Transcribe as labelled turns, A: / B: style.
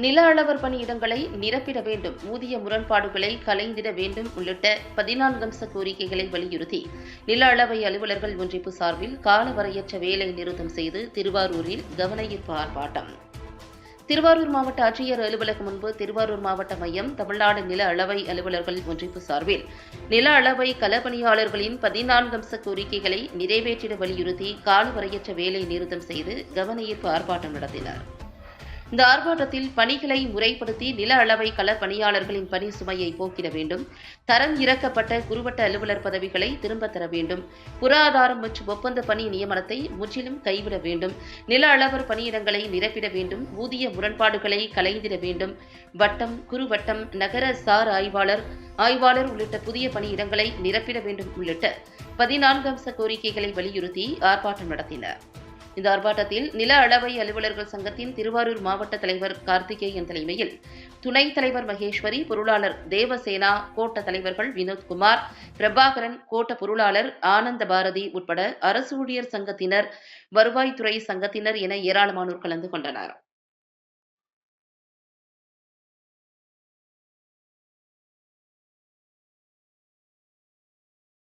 A: நில அளவர் பணியிடங்களை நிரப்பிட வேண்டும், ஊதிய முரண்பாடுகளை களைந்திட வேண்டும் உள்ளிட்ட 14 அம்ச கோரிக்கைகளை வலியுறுத்தி நில அளவை அலுவலர்கள் ஒன்றிப்பு சார்பில் காலவரையற்ற வேலை நிறுத்தம் செய்து திருவாரூரில் கவனஈர்ப்பு ஆர்ப்பாட்டம். திருவாரூர் மாவட்ட ஆட்சியர் அலுவலகம் முன்பு திருவாரூர் மாவட்ட மையம் தமிழ்நாடு நில அளவை அலுவலர்கள் ஒன்றிப்பு சார்பில் நில அளவை களப்பணியாளர்களின் 14 அம்ச கோரிக்கைகளை நிறைவேற்றிட வலியுறுத்தி காலவரையற்ற வேலை நிறுத்தம் செய்து கவனஈர்ப்பு ஆர்ப்பாட்டம் நடத்தினர். இந்த ஆர்ப்பாட்டத்தில் பணிகளை முறைப்படுத்தி நில அளவை களப்பணியாளர்களின் பணி சுமையை போக்கிட வேண்டும், தரம் இறக்கப்பட்ட குறுவட்ட அலுவலர் பதவிகளை திரும்பத் தர வேண்டும், புற ஆதாரம் மற்றும் ஒப்பந்த பணி நியமனத்தை முற்றிலும் கைவிட வேண்டும், நில அளவர் பணியிடங்களை நிரப்பிட வேண்டும், ஊதிய முரண்பாடுகளை களைந்திட வேண்டும், வட்டம், குறுவட்டம், நகர சார் ஆய்வாளர் உள்ளிட்ட புதிய பணியிடங்களை நிரப்பிட வேண்டும் உள்ளிட்ட 14 அம்ச கோரிக்கைகளை வலியுறுத்தி ஆர்ப்பாட்டம் நடத்தினர். இந்த ஆர்ப்பாட்டத்தில் நில அளவை அலுவலர்கள் சங்கத்தின் திருவாரூர் மாவட்ட தலைவர் கார்த்திகேயன் தலைமையில் துணைத் தலைவர் மகேஸ்வரி, பொருளாளர் தேவசேனா, கோட்ட தலைவர்கள் வினோத்குமார், பிரபாகரன், கோட்ட பொருளாளர் ஆனந்த பாரதி உட்பட அரசு ஊழியர் சங்கத்தினர், வருவாய்த்துறை சங்கத்தினர் என ஏராளமானோர் கலந்து கொண்டனர்.